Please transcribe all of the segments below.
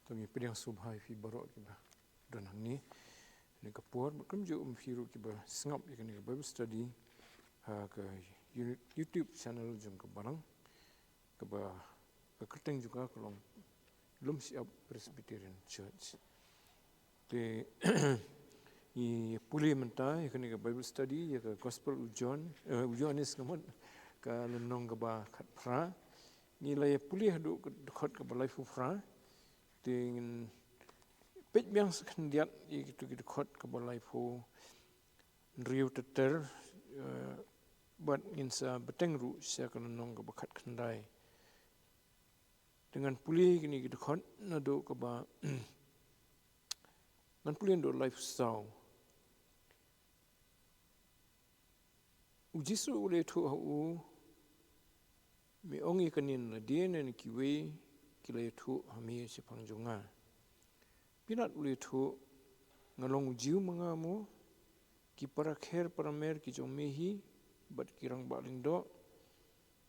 Tami pedang subhai fi barok kiba dan ni kapur berkem jo firu kiba sengap ikan Bible study ke YouTube channel jong ke barang kiba kerteng juga kalau belum siap Presbyterian Church. Te i pulih mentah ikan Bible study ya ke Gospel Ujonis kemun ke lenong kiba kat fra nilai pulih duk dekat ke balai fra dengan pej biang sekendiat itu kita kot ke balai fu riu teter buat insa beteng ru saya kena nong ke bekat kendai dengan pulih gini kita kot nado ke ba ngan pulih do lifestyle ujisu ule tu hu mi ongi kanin dia nen kiwe kilai tu hami sepang jonga pinat ule tu ngalong jiu mengamu ki para kher para mer ki jong mehi bat kirang baling do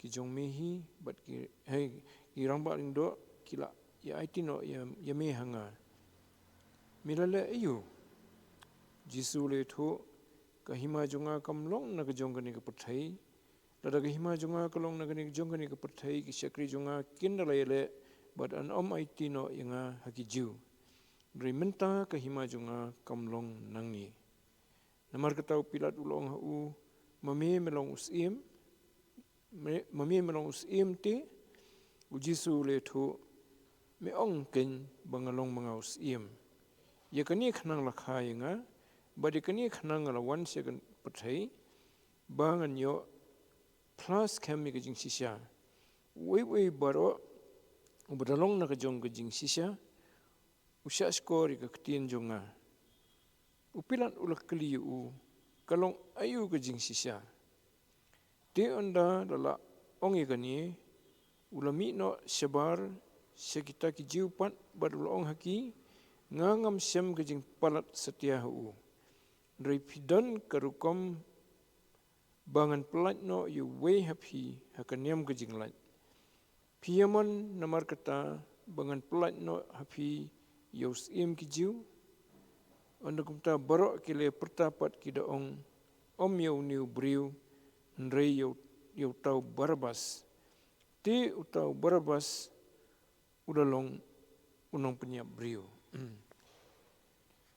ki jong mehi bat ki kirang baling do kila ya aitino ya me hanga milale ayu jisu le tu ka hima jonga kamlong na ka jong kani ka pathai lada ka hima jonga kalong na kani jong kani ka pathai ki syakri jonga kindalele but an aitino inga haki jiu Menta ke hima junga kamlong nangi. Namar ketau pilat ulong hu mami melong usim te ujisu le thu me ong ken bangalong mga usim. Ya kani khanang lakha inga badi kani khanang lawan second pathai bangan yo plus kami ke jing sisya. Wei baro ubadalong na ka jong ke jing sisya usya skor ke ketien jonga upilan ulak keliu kalong ayu ke jing sisya de anda dala ongi kani ulami no sebar sekita ki jiupat badul ong haki ngangam sem ke jing palat setia hu repidan karukom bangan pelat no yu wei happy hakaniam ke jing lat piamon namar kata bangan pelat no happy Yos im kijiu, anda kumta barok kile pertapat kida om yau niu briu, nrei yau tau Barabas. Ti utau Barabas udalong unong penyiap briu.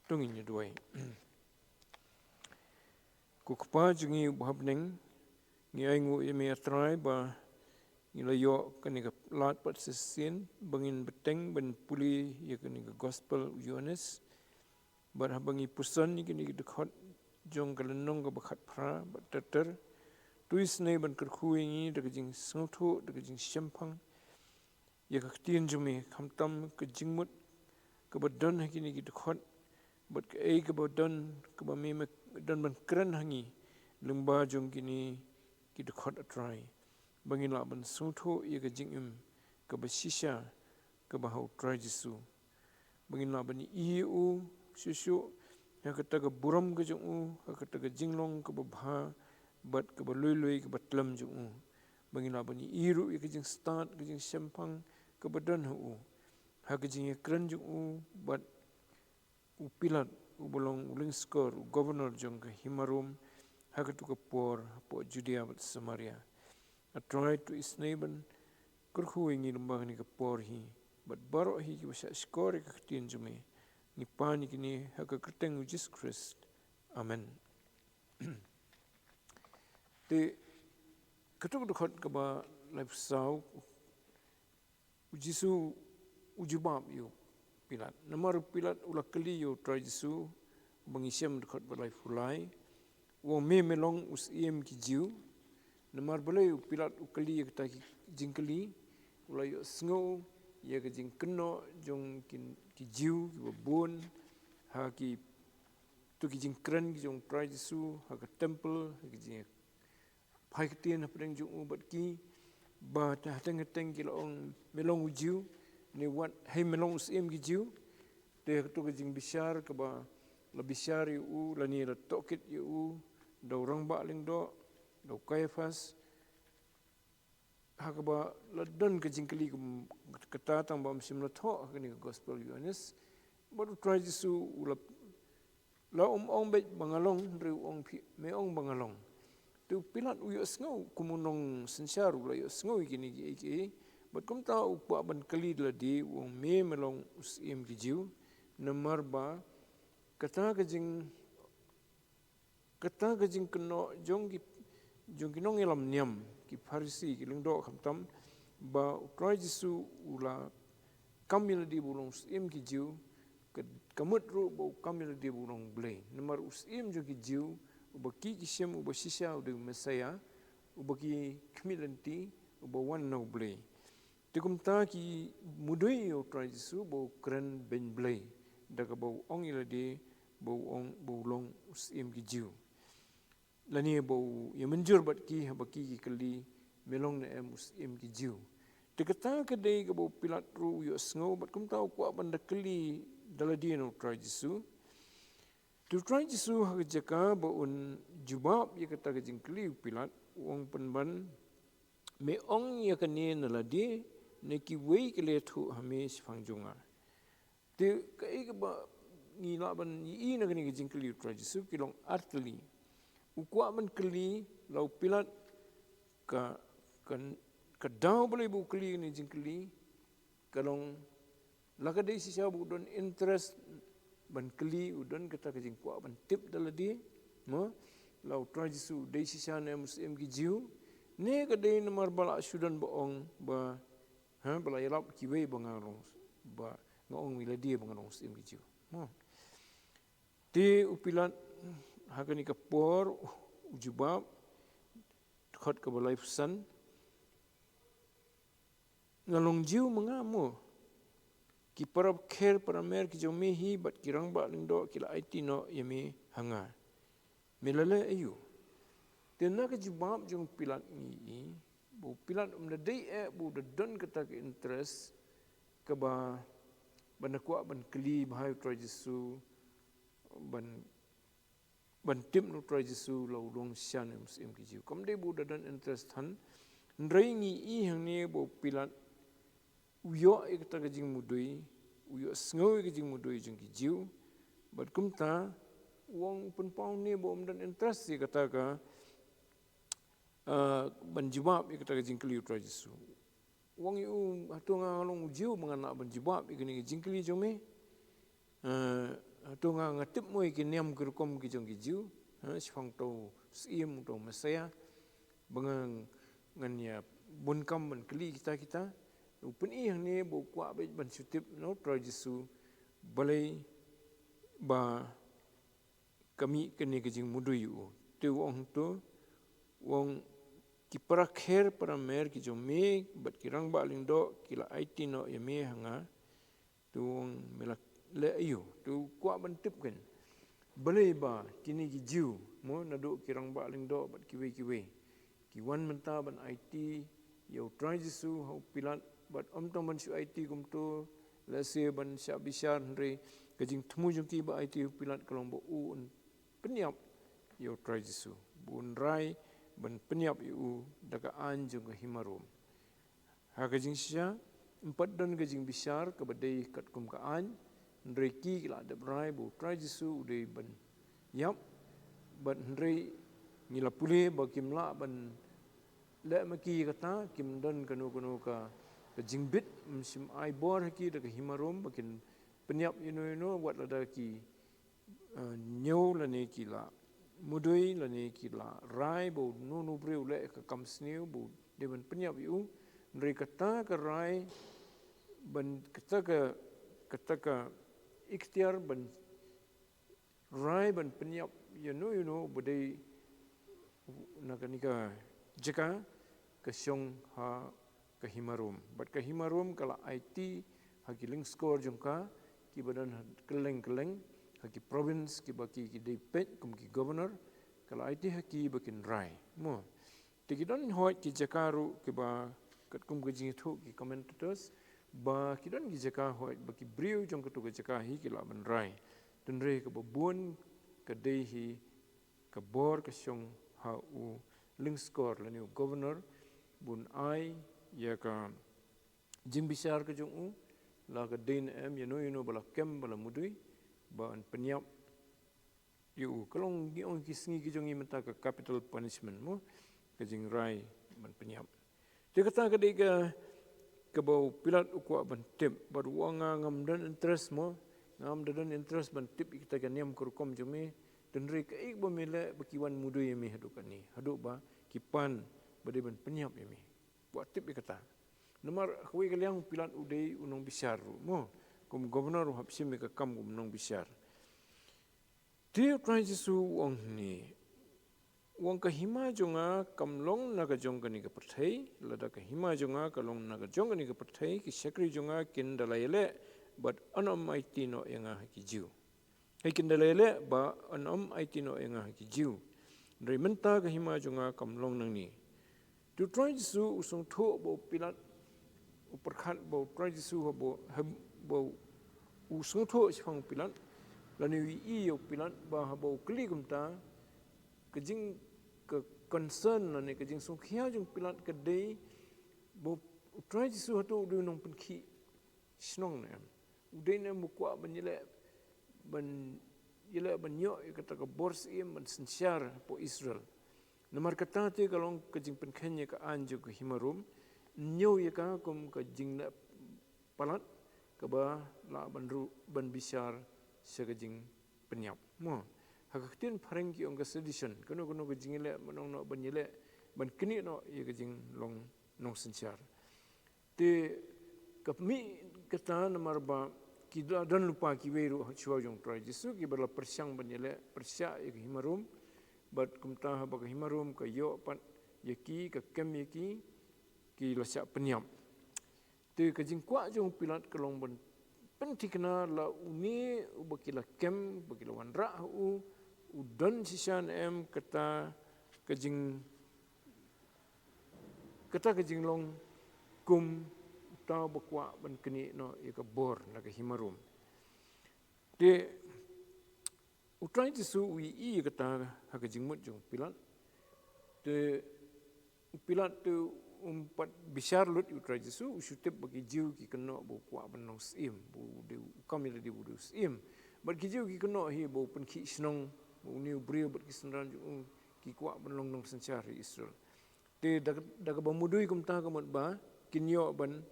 Tunginya duai. Kukpa jungi buhabneng, ngi aingu imi atrai ba Nilayo kani ka lat pat sesin bangin beteng ben puli ya kani ka gospel Yohanes bar habangi pusan ni kani dekat jong kalenong ka bakat pra bat teter tuis nei ban kerkhuingi de jing sngthu de jing sempang ya ka tien jumi khamtam ka jingmut ka badan kini ki dekat bat ka ei ka badan ka ba me dan ban kran hangi lengba jong kini ki dekat atrai bangin la ban sungtho ye ka jingim ka basisha ka bahau try Jesu bangin la ban iu susu ya ka taga buram ka jong ka taga jinglong ka ba bat ka ba loi ka batlam jong bangin la ban iru ye ka jing start ka jing sempang ka badan hu ha ka jing kran jong bat upilat ubolong uling skor governor jong ka himarum ha ka tu ka por Judea bat Samaria I tried to isneiben kurhu ingi lumbang ni kaporhi but baro hi ki wasa skore ka ktien jume ni pani kini haka kerteng Jesus Christ amen te ketuk dekot ka ba life sau ujisu ujubab yo pilat namar pilat ula kali yo try Jesu bangisem dekot ba life fulai wo me melong us iem ki jiu namar boleh pilat ukali ya kita jingkeli ulai sngo ya ke jing keno jong ki jiu ki babon ha ki tu ki jing kren ki jong try Jesu ha ke temple ha ki jing pai ketien apreng jong ubat ki ba ta teng ki long melong jiu ni wat hai melong sim ki jiu te tu ki jing bisyar ke ba la bisyar yu la ni la tokit yu do rang ba ling do lau Caiaphas hakaba ladon ke jingkeli kata tang ba msim la tho hakani gospel Yohanes baru try Jesu ulap la ong bet bangalong ri ong me ong bangalong tu pilat uyo sngo kumunong sensaru la yo sngo gini gi bat kum ta upwa ban kali la di ong me melong usim gi jiu namar ba kata ke jing keno jong kinong elam niam ki Farisi ki lingdo khamtam ba try Jesu ula kamil di bulong usim gi jiu kamut ru bo kamil di bulong blay namar usim jo gi jiu ubaki kisem ubasisha udah Mesaya ubaki kmilanti ubawan no blay tikum ta ki mudui o try Jesu bo kren ben blay daga bo ong ilade bo ong bo long usim gi jiu lani bo yemenjur bat ki habaki ki kali melong na em usim gi jiu tikata kedai ke bo pilat ru yo sngo bat kum ta ko ban da kali daladino try Jesu tu try Jesu ha jaka bo un jubab ye kata ke jingkli pilat wong penban me ong ye kane na ladi ne ki wei ke le thu hame sifangjonga te kai ke ba ni la ban i na kane ke jingkli try Jesu kilong artli ukwa ban kli lau pilat ka dau boleh bu kli ni jingkli kalong lakadai sisa bu don interest ban kli udon kata ke jingkwa ban tip daladi mo lau try Jesu dai sisa ne muslim gi jiu ne ka dai namar bala sudan boong ba bala yalap kiwe bangarong ba ngong miladi bangarong muslim gi jiu mo ti upilat hakani kapor ujubab khot ka balai pesan ngalong jiu mengamu ki parab kher paramer ki jomehi bat kirang ba lindo kila IT no yemi hanga melale ayu tena ke jubab jong pilat ni bu pilat dei bu don kata ke interest ke ba banakwa ban kli bahai try Jesu ban tim no try Jesu lo long sian muslim ki jiu kam dei bu don interest han ndrei ngi i hang ne bu pilat uyo kata ke jing mudui uyo sngo ke jing mudui jong ki jiu bat kum ta wong pun pau ni bo dan interest si kata ka ban jibab kata ke jing kli try Jesu wong yu hatunga long jiu mangana ban jibab ikini jing kli jome hatunga ngatip mo ikiniam kurkom ki jong ki jiu sifang to sim to Mesaya bangang ngania bunkam ban kli kita upun i hang ni bo kwa ban sutip no try Jesu balai ba kami kene ke jing mudu yu tu wong tu wong ki parakher paramer ki jome bat kirang ba lindo kila IT no yeme hanga tu wong melak le ayu tu kwa ban tip kan balai ba kini ki jiu mo nado kirang ba lindo bat kiwe ki wan menta ban IT yo try Jesu hau pilat bat tong ban su IT kum tu lase ban sya bisar hre kajing temu jong ki ba IT pilat kalong bo un penyap yo try Jesu bun rai ban penyap yu daga an jong himarum ha kajing sya empat don kajing bisar ke badai kat kum ka an hre ki la da rai bo try Jesu dei ban yap ban hre ngila pule ba kimla ban le maki kata kim don kanu ka jingbit sim ai bor ki daga himarum bakin penyap ino wat lada ki nyau lane ki la mudui lane ki la rai bo nu breu le ka kam sneu bo de ban penyap yu ndre kata ka rai ban kata ka ikhtiar ban rai ban penyap you bodai nakanika jeka kesyong ha kehimarum bat kehimarum kala IT hakiling skor jongka ki badan keleng haki province ki baki ki depet kum ki governor kala IT haki bakin rai mo tikidon hoi ki jakaru ki ba kat kum ki jingthu ki commentators ba kidon ki jaka hoi baki briu jong tu ki jaka hi ki la ban rai tunre ke babun ke dehi ke bor ke syong ha u lingskor la ni governor bun ai ya ka jing bisar ke jong la ka din you bala kem bala mudui ba an penyap you kalong gi ong kisngi ki jong menta ka capital punishment mo ka jing rai ban penyap dia kata ke bau pilat ukwa ban tip bar wanga ngam dan interest mo ngam dan interest ban tip kita kan yam kurkom jome dan rei ka ik bo mele bakiwan mudu yemi hadu kan ni hadu ba kipan bade ban penyap yemi buat tip kata nomor khoi kaliang pilat udei unong bisar mo kum governor hapsim ka kam kum unong bisar dia try jisu wong ni wong ka hima jonga kamlong naga jong kani ka perthai lada ka hima jonga kalong naga jong kani ka perthai ki sekri jonga kin dalaile but anom IT no yanga ki jiu hai kin dalaile ba anom IT no yanga ki jiu dari menta ka hima jonga kamlong nang ni tu try jisu usung tho bo pilat uperkhat bo try jisu bo usung tho sifang pilat lani wi i yo pilat ba bo kli gumta kejing ke concern na ne kejing sung khia jung pilat ke dei bo try jisu hatu du nong penki snong ne udai ne mukwa banjile ban yele banyo kata ka bors im ban sensiar po Israel nomor kata te kalong kejing penkenye ka anju ke himarum nyo ye ka kum kejing na palat ke ba la ban bisar sekejing penyap mo hakaktin pareng ki ong sedition kono ke jingile manong no banyile ban kini no ye ke jing long nong sensiar te kapmi kata namar ba ki dan lupa ki weru chua jong try jisu ki bala persyang banyile persya ye himarum bat kumta ba himarum ka yo pat ye ki ka kem ye ki lasya penyap te ke jing kwa jong pilat kalong ban pentikna la uni bakila kem bakila wanra udan sisan kata kejing long kum ta bakwa ban keni no ikabor na ke himarum de utrai tisu wi i kata hakajing mut jong pilat de pilat tu umpat bisar lut utrai tisu usutep bagi jiu ki keno bakwa ban nong sim bu de kamil de bu sim bat ki jiu ki keno hi bo pen ki snong uni brio bat kisendran ki kwa benlong nong sencari Israel te daga bamudui kumta kamat ba kinyo ban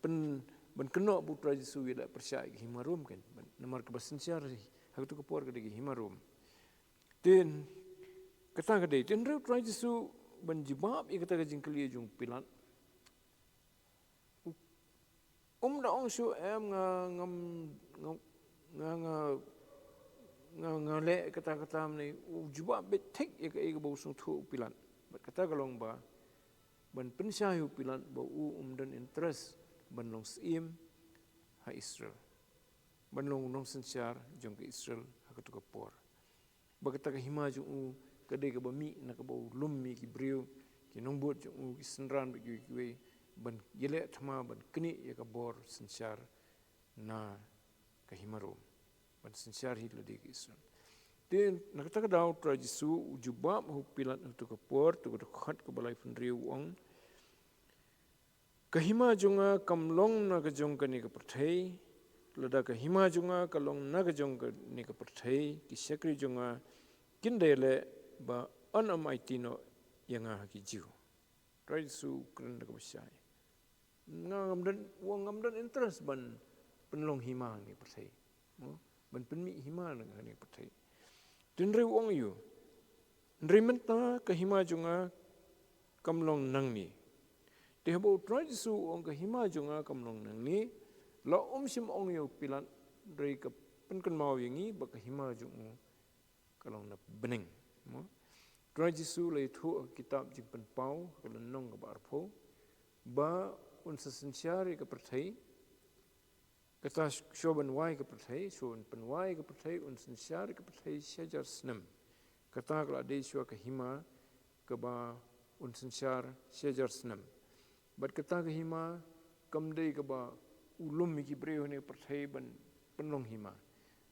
pen ban keno putra Yesu ila percaya ki himarum kan namar ke basencari hak tu kapor ke di himarum ten kata ke ten re putra Yesu ban jibab i kata ke jingkeli jung pilat da ong su ngale kata ni juba betek ya ke bau sung thu pilan bat kata kalong ba ban pensyahu pilan ba dan interest ban long sim ha Israel ban long nong sensyar jong ke Israel ha ke por ba kata ke hima jong ke de ke ba mi na ke bau lum mi ki brio ki nong bot jong ki senran ba ki we ban yele thama ban kni ya ke bor sensyar na ke himarum ban sensyar hi le di Israel den nakata ka daw tra Jisu ujubab hu pilat tu ka por tu ka khat ka balai fundriu ong kahima junga kamlong na ka jong ka ni ka perthai lada kahima junga kalong na ka jong ka ni ka perthai ki sekri junga kindele ba anamaitino yanga ki jiu tra Jisu kren ka besai ngam dan interest ban penlong hima ni perthai ban penmi hima ni perthai Tenre wong yu, nrimenta kahima junga kamlong nang ni. Tehabo try Jisu ong kahima junga kamlong nang ni, la sim ong yu pilat dari ka penkan mau yangi ba kahima junga kalong na bening. Try Jisu la itu kitab jimpen pau kalong nong ka barpo ba unsa sensyari ka perthai kata shoban wai ke perthai shoban penwai ke perthai un sensyar ke perthai syajar senam kata kala de shwa ke hima ke ba un sensyar syajar senam bat kata ke hima kamdei ke ba ulum mi ki breu ne perthai ban penlong hima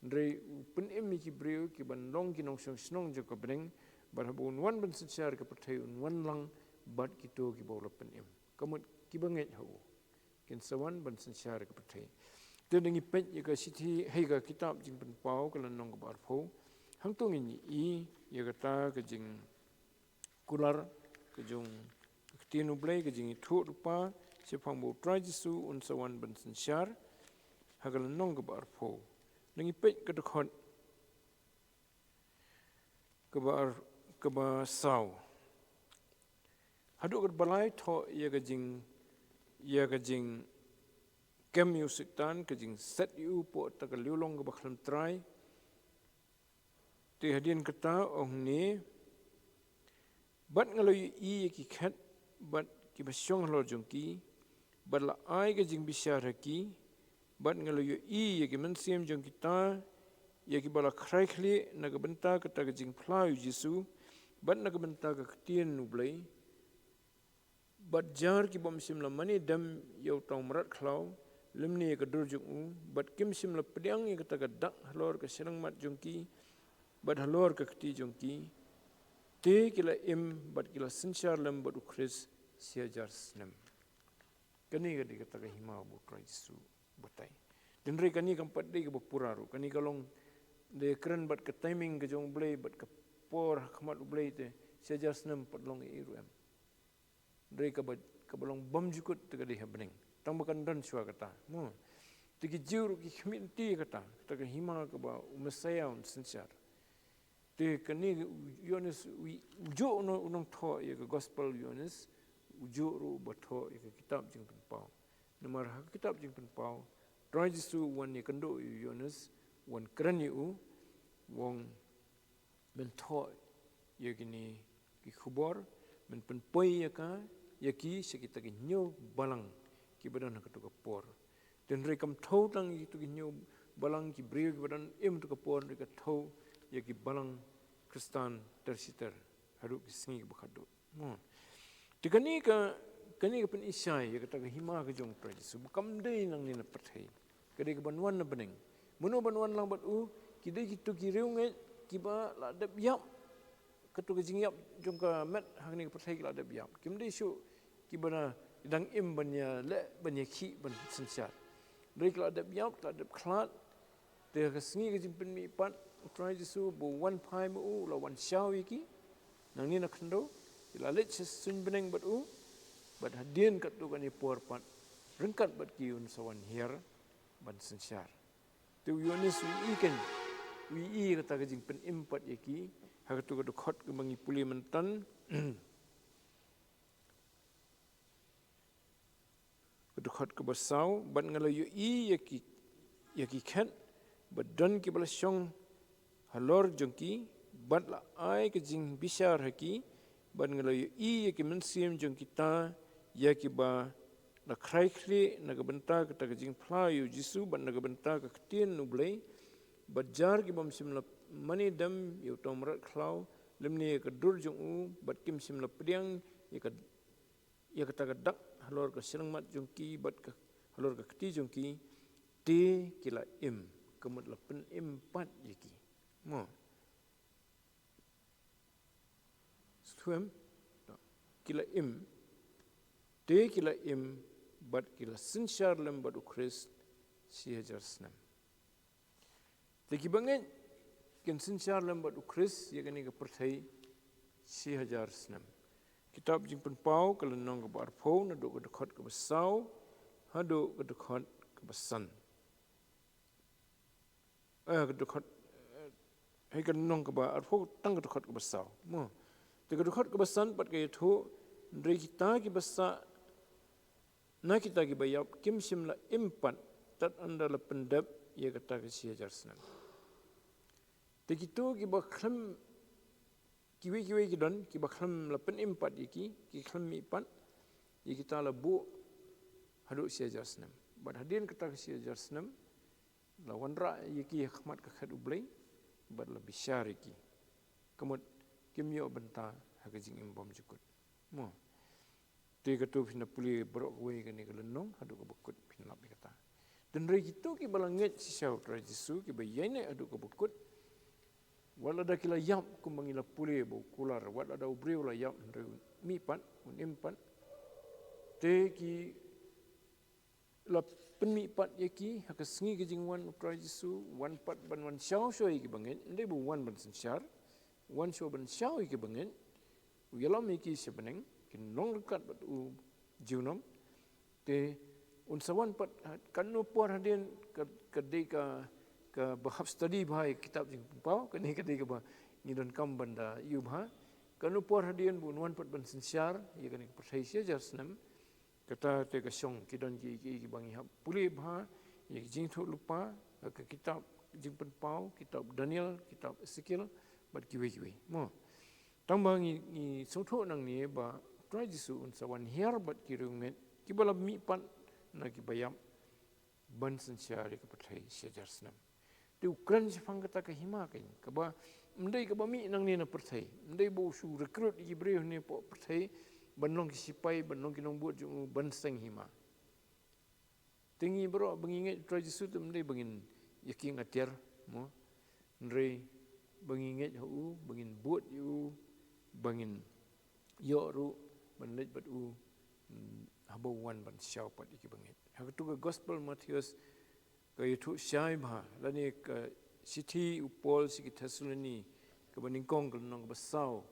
ndrei pen em mi ki breu ki ban long ki nong snong jo ka breng Barhabun wan ban sensyar ke pertai wan lang bat kito ki bawla penim. Kamut ki banget hau. Ken sawan ban sensyar ke pertai. Te dengi pet ya ka siti hei ka kitab jing pen pau ka lanong ka barpau. Hang tong ini ya kata ke jing kular ke jung ketinu blai ke jing itu rupa sepang bo trai Jesu un sawan ban sensyar hagal lanong ka barpau. Dengi pet ke dekhot ke ba sau. Haduk ke balai tho ya ke jing kem yu sitan ke jing set yu po ta ke liulong ke baklam trai. Te hadian kata ni bat ngalo yu ki khat bat ki basyong lo jongki bat la ai ke jing bisyar ki bat ngalo yu ki mensiam jong kita ya ki bala krai khli na ke benta ke ta ke jing plau Jesu bat na ke benta ke ketien nublai bat jar ki bom sim la mani dam yau tau merat khlau lemni ke dur jong bat kim sim la pediang ke ta ke dak halor ke serang mat jongki bat halor ke keti jongki te kila bat kila sensyar lem bat ukris siajar senam. Kani kadi kata ke hima bu Yesu batai. Dan re kani kampat de ke bapuraru kani kalong de keren bat ke timing ke jong blai bat ke por khmat blai te siajar senam pat long iru em. Re ka bat ke balong bom jukut te kadi happening. Tang bakan dan syua kata. Mo. Tiki jiur ki khminti kata ke hima ke ba umesaya un sensyar. Te kani Yohanes ujo unong tho ya ke gospel Yohanes ujo ru batho ya ke kitab jing pen pau. Nomor kitab jing pen pau. Trai Jesu wan ya kendo Yohanes wan keren yu wong ben tho ya gini ki khubor men pen poi ya ka ya ki sekita ki nyo balang ki badan ka to por. Den rekam tho tang itu ki nyo balang ki brio ki badan em to ka por ka tho ya ki balang Kristan tersiter haru ki singi bakhado. Tikani ka pen isai ya kata hima ka jong tra Jesu bukam dei nang ni na pathai. Kade ka banwan na bening. Muno banwan lang bat ki dei ki tu ki reunge ki ba la dap yap katu ka jingyap jong ka met hang ni ka pathai ki la dap yap. Kim dei syu ki bana dang im banya le banya ki ban sensyar. Dei ki la dap yap la dap khlat te ka singi ka jimpen mi pat Trai Jesu bo wan pai mu la wan syau iki nang ni na khando ila let sun beneng bat bat hadien kat tu kan ni por pat rengkat bat ki un sawan hier ban sensyar tu Yohanes wi kata ka jing pen impat iki ha tu ka khot ke mangi puli mentan ka khot ke basau bat ngala yu yaki khat bat dan ki bala syong halor jongki bat la ai ke jing bisyar haki bat ngalayu ki mensim jong kita ya ki ba la krai khli na benta ka ta jing phlayu Jesu bat na benta ka ktien nublai bat jar ki bom sim la mani dam yu tomrat khlau lemni ka dur jong bat kim sim la pediang ya ka ta ka dak halor ka serang mat jongki bat ka halor ka kti jongki te kila kemut la pen pat yaki mo suem kila te kila bat kila sensyar lem bat ukris si hajar senam te ki bangen ken sensyar lem bat ukris ya kani ka perthai si hajar senam kitab jing pen pau kala nong ka bar pho na do ka dekhot ka basau hado ka dekhot ka basan ka dekhot hai kan nong ka ba arpho tang ka dekhot ka basau mo te ka dekhot ka basan pat ka yatho ndre kita ki basa na kita ki bayap kim sim la impat tat anda la pendap ya kata ka si hajar senam te kitu ki ba kham kiwi ki don ki ba kham la pen impat ki kham mi pat ya kita la bu hadu si hajar senam bat hadin kata ka si hajar senam lawan ra ki khmat ka khadu blai bat la bisyar ki kemut kimyo benta hakajing imbom jukut mo te katu phina puli borok we kani kalenong hadu ka bukut phina lap kata dan re gitu ki balanget si syau tra Jesu ki bayane hadu ka bukut wala da kila yap kumangila pule bo kular wala da ubreu la yap mi pat un impat te ki la penmi pat yaki haka sngi ke jingwan Tuhan Yesus wan pat ban wan syau syau ki bangen ndai bu wan ban sensyar wan syau ban syau ki bangen uyalam ki sebeneng kin long dekat bat u jiunom te un sawan pat kan no por hadin ka deka ka bahab study bahai kitab jing pau kani kadai ka ba ngidon kam banda yu bha kanu por hadin bu wan pat ban sensyar ye kani perthai sia jasnam kata te ka song kidon ki bangi hab puli bha ye jing thu lupa ka kitab jing pen pau kitab Daniel kitab Ezekiel bat kiwe mo tambang ni sotho nang ni ba try jisu un sawan hiar bat kirunget ki bala mi pan na ki bayam ban sensyar ka perthai sia jasnam tu Ukraine sifang kata ka hima kain ka ba mdai ka ba mi nang ni na perthai mdai bo su recruit ki breu ni po perthai banlong ki sipai banlong ki nong buat jung ban seng hima tingi bro benginget try jisu tu mdai bengin yaking atiar mo ndrei benginget hu bengin buat yu bengin yo ru banlet bat u habo wan ban syau pat iki bengit ha tu gospel Matthews ka itu syai bha lani ka city upol siki Thessaloni ka baningkong ka nong basau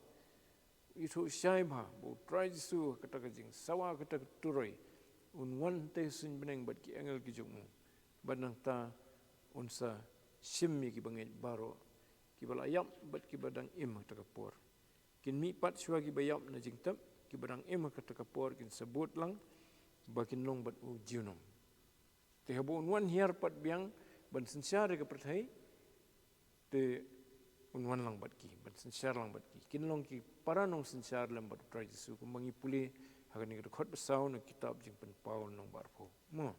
itu syai bha bo try jisu kata ka jing sawa kata turoi un wan te sun beneng bat ki angel ki jungmu banang ta unsa simmi ki bangit baro ki bala yap bat ki badang im ta kapor kin mi pat syua ki bayap na jing tap ki badang im kata kapor kin sebut lang bakin long bat u jiunom te habo wan hiar pat biang ban sensyar ke perthai te unwan lang bat ki ban sensyar lang bat ki kin long ki para nong sensyar lam bat try Jesu ku mangi puli hagan ni khot besau na kitab jing pen paul nong barpo mo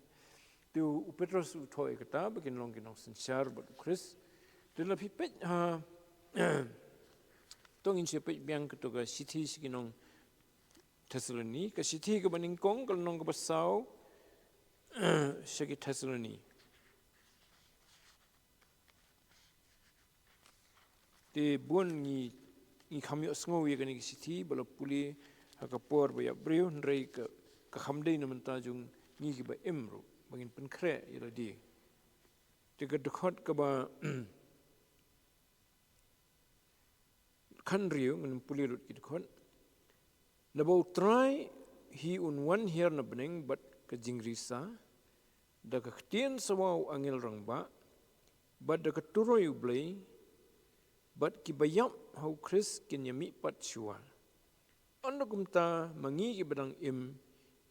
te u Petrus u thoi kata bakin long ki nong sensyar bat Chris te la pi pet ha tong in sepet biang ke to ga city sikinong Thessaloni ka city ka baning kong kal nong ka besau Syagi Thessaloni te buon ni khamyo sngo ye kani city bala puli hakapor ba yabreu ndrei ka khamdei na menta jung ni ki ba emro bangin penkre ila di te ka dekhot ka ba kan riu ngan puli lut ki dekhot na bo try hi un one here na beneng but ka jingrisa da ka ktien sawau angel rang ba but da ka turoi ublei but ki bayam hau Chris kin yami pat shua anda kumta mangi ki badang im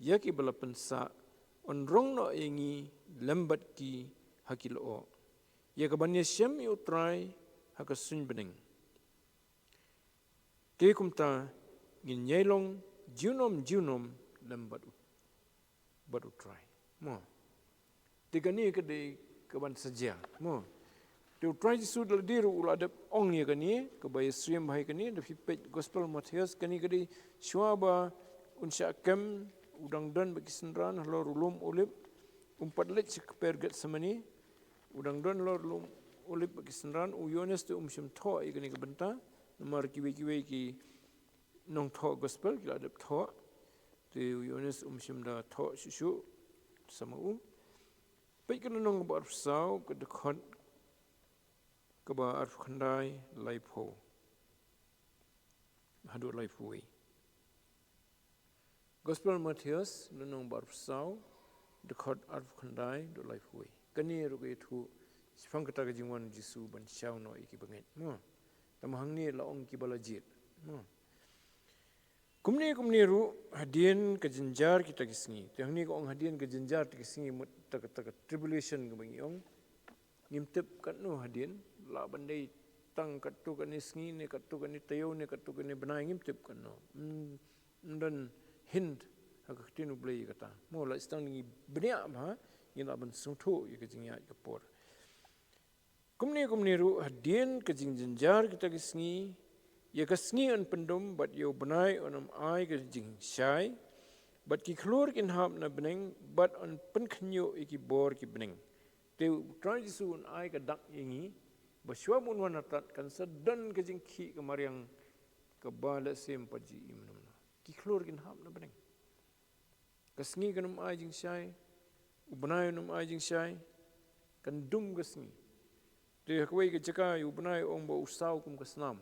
ya ki bala pensa on rong no yengi lambat ki hakilo ya ka banya syam yu try haka sun beneng te kumta ngin yailong junom lambat baru try mo tiga ni ke de kaban saja mo tu try Jesu dal diru uladap ong ye kani ke bay stream bahai kani de pipet gospel Matthews kani kadi syuaba unsya kem udang dan bagi senran halor ulum ulip umpat let sekpergat semani udang dan halor ulum ulip bagi senran uyones tu syam tho ye kani ke benta nomor kiwe ki nong tho gospel kila adap tho te uyones syam da tho susu sama baik kena nong bar sau ke dekat ke ba arf khandai laipo hadu laipoi gospel Matthews nong bar sau dekat arf khandai do laipoi kani ru ke thu sifang kata ke jingwan Jesu ban syau no iki banget mo tamahang ni la ong ki balajit mo kumni ru hadien ke jenjar kita kisngi te hang ni ko ong hadien ke jenjar te kisngi mut tak tribulation ke bangi ong ngimtep kat no hadien la bandai tang kat tu kan isngi ne kat tu kan ni tayo ne kat tu kan ni benai ngimtep kan no dan hind hak tinu blai kata mo la stang ni benya ba ngin aban sungtho ye ke jingya ke por kumni ru hadien ke jenjar kita kisngi ya kasngi an pendom bat yo benai onam ai ke jing syai bat ki klur kin hab na beneng bat on pen khnyo iki bor ki beneng te try Jesu an ai ka dak yengi Basyua mun wanatat kan sedan ke jingki kemariang ke bala sem paji imnum. Ki klor gin hap na beneng. Kasngi kanum ajing syai, ubnai num ajing syai, kan dum kasngi. Dia kwai ke jaka ubnai ong ba usau kum kasnam.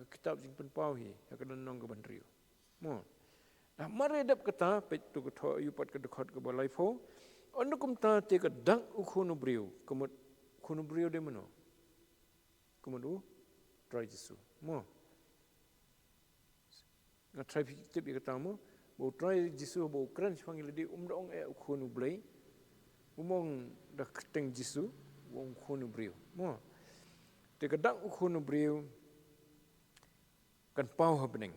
Kitab jing penpau hi, akan nong ke bandrio. Mo. Nah, maredap kata pet tu ketho yupat ke dekat ke balai fo. Anu kum ta te ke dang ukhono brio, kemut khono brio de mano. Kemut try Jesu. Mo. Nga try tip kata mo, bo try Jesu bo kran panggil di umdong ukhono blai. Umong dak teng Jesu, wong khono brio. Mo. Te ke dang ukhono brio kan pau ha beneng.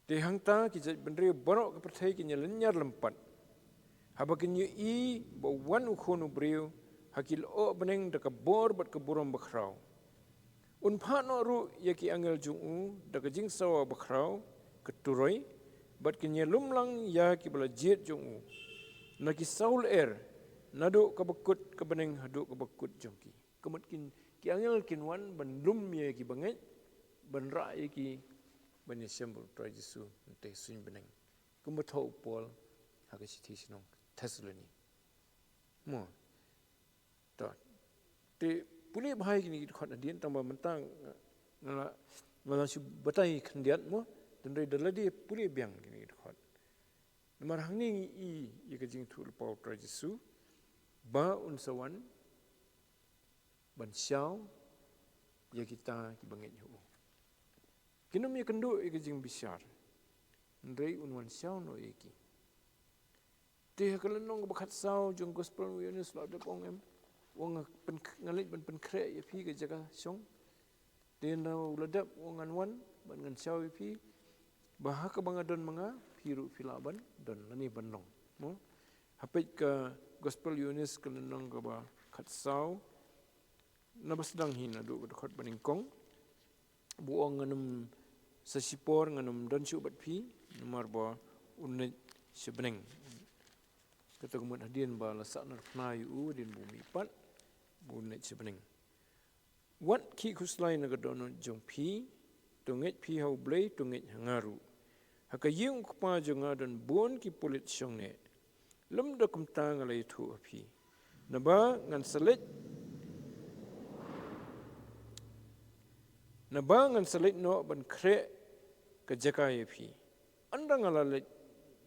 Te hangta ki jat bendri borok ke pertai ki nyalenyar lempat. Habakin yu I ba wan ukhono brio hakil o beneng da ka bor bat ke buram bakrau. Un pha no ru ya ki angel jungu da ka jing sawa bakrau ke turoi bat ki nyalumlang ya ki bala jet jungu. Na ki saul nadu ka bakut ke beneng hadu ka bakut jongki. Kemat ki angel kinwan ban lum ya ki banget ban ra ya ki ban syambul try Jesu te sun beneng. Kemat ho pol hakasiti sinong Thessaloni. Mo. Ta. Te puli bahai kini khot adian tambah mentang ngala su batai khandiat mo tendai daladi puli biang kini khot. Namar hangni I ka jing thul pau try Jesu ba unsawan ban syau ya kita ki banget hu. Kinum ya kendu ka jing bisyar. Ndrei unwan syau no iki. Te kalenong bakat sau jong gospel Yunus la de pong em. Wong ngalit ban penkre ya pi ke jaga song. Te na uladap wong anwan ban ngan syau ya pi. Bahaka bangadon manga piru filaban dan lani banong. Mo. Hapit ke gospel Yunus kalenong ka ba kat sau. Nabasdang hin adu dekat baningkong. Buong nganum sesipor nganum don syubat pi nomor ba unit sebeneng. Kata kemudian hadian ba lasak narpna yu din bumi pat bunit sebeneng. Wat ki kuslai nagadono jong pi tunget pi hau blai tunget hangaru. Hakayung kupa jonga dan bon ki polit syongne. Lem da kumta ngalai tu api. Naba ngan selit no ban kre ke jaka api. Anda ngalalit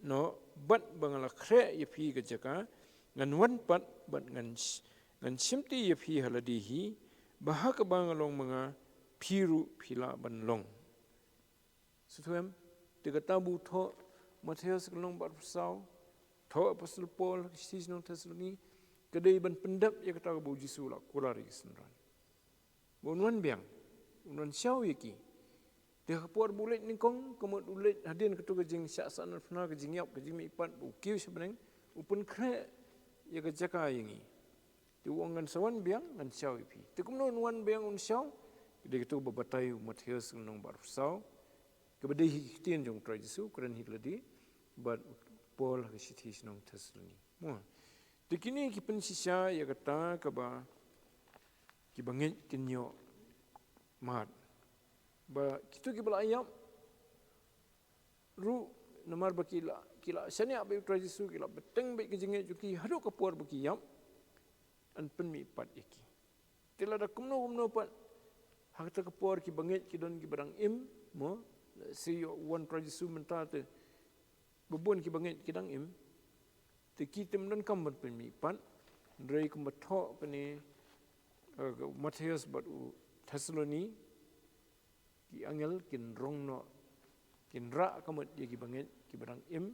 no bat bangala kre api ke jaka ngan wan pat bat ngan simti api haladihi bahaka bangalong mga piru pila ban long. Sutuem tiga tabu tho Matius kelong bat persau tho Apostle Paul sis nong Thessaloni kedai ban pendap ya kata bu Jesu la kulari senran. Bonwan biang unan syau yaki. Dia kapur bulet ningkong kemut ulet hadin ketu kejing syak-syak pernah kejing yap kejing mipat ukiu sebeneng upun kre ya kejaka yangi. Ti wangan sawan biang ngan syau ipi. Ti kumnon wan biang un syau dia ketu babatai Matius nong bar persau. Kebedai hiktian jong try Jesu keren hitladi bat Paul kesitis nong Thessaloni. Mo. Ti kini ki pensisya ya kata kaba ki bangit kinyo mat. Ba kitu ki bala ayam ru namar bakila kila sani abai try Jesu kila beteng bai kejinge juki hadu kapur baki yam an pen mi pat iki. Tila da kumno pat hakta kapur ki bangit ki don ki barang im mo si one try Jesu menta te bebon ki bangit ki dang im te kitem dan kamban pen mi pat ndrei kumbatho pani Matius bat Thessaloni ki angel kin rong no kin ra kamat dia ki bangit ki barang im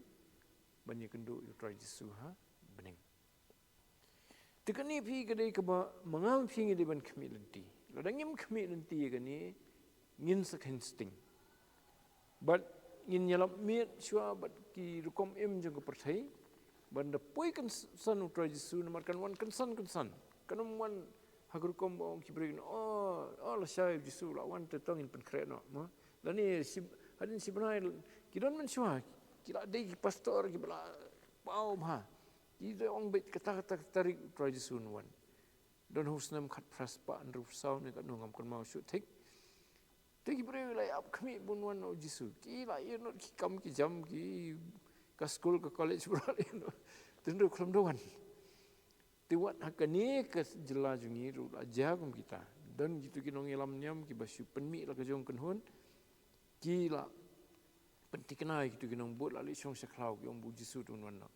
banyak kendu yu try Jesu ha bening. Tekani pi kadai ke ba mangam pi ngi ban kemi lenti. Ladang im kemi lenti gani ngin second sting. But ngin nyalap miet syua bat ki rukom im jeng ke pertai banda poi kan san try Jesu namarkan wan kan san kanum wan hagurukom bong kibrin la syai Jesu la wan tetongin penkret no ma lani hadin si benai kidon men syua kila dei pastor ki bela pau ba ki de ong bet kata tarik try Jesu wan don husnam khat praspa an rusau ne kat nungam kan mau syut thik tegi bre lai ap kami bunwan o jisu ki la ye not ki kam ki jam ki ka school ka college bro no tendu khlom doan ti wat hakani ke jela jungi ru aja kum kita dan gitu ki nong elam nyam ki basu penmi la ka jong kan hun ki la pentiknai gitu ki nong bot la li song saklau ki om bu jisu tunwan no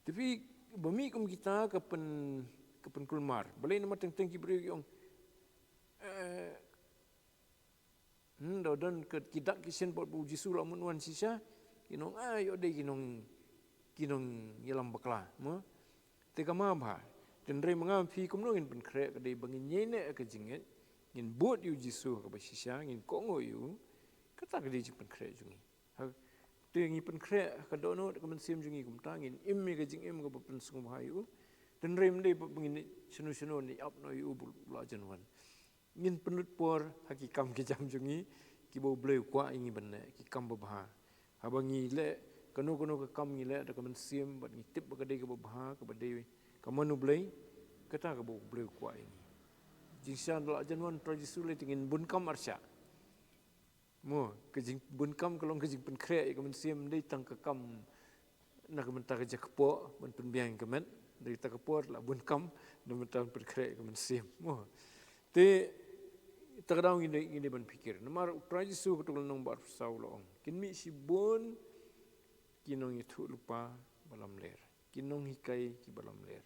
tapi bami kum kita ke pen kulmar balai nama teng ki bre ki ong dan ke kidak kisen pot bu jisu la mun wan sisa kinong ayo de kinong yelam bakla mo te kama ba tendre mangam fi kum nongin pen kre ke de bangin nyene ke jinget ngin bot yu jisu ke ba sisa ngin kongo yu kata ke de pen kre jungi te ngi pen kre ka dono ke men sim jungi kum tangin imme ke jing im ke pen sung ba yu tendre mde bangin sunu ni up no yu la janwan ngin penut por hakikam ke jam jungi ki bo bleu kwa ingi benne ki kam babha habangi le kanu ke kam ngi le da kamen sim bat ngi tip ba de ke babha ke bade ka manu blei kata ke bo bleu kwa ingi jingsan la janwan trajisu le tingin bun kam arsya mo ke jing bun kam kalong ke jing pen kre kamen sim dei tang ke kam nak men ta ke jakpo men pen biang kemen dari ta ke por la bun kam nem ta pen kre kamen sim mo te tagadaw ngini ban pikir namar prajisu betul nong bar saulong kinmi si bon kinong itu lupa balam ler kinong hikai ki balam ler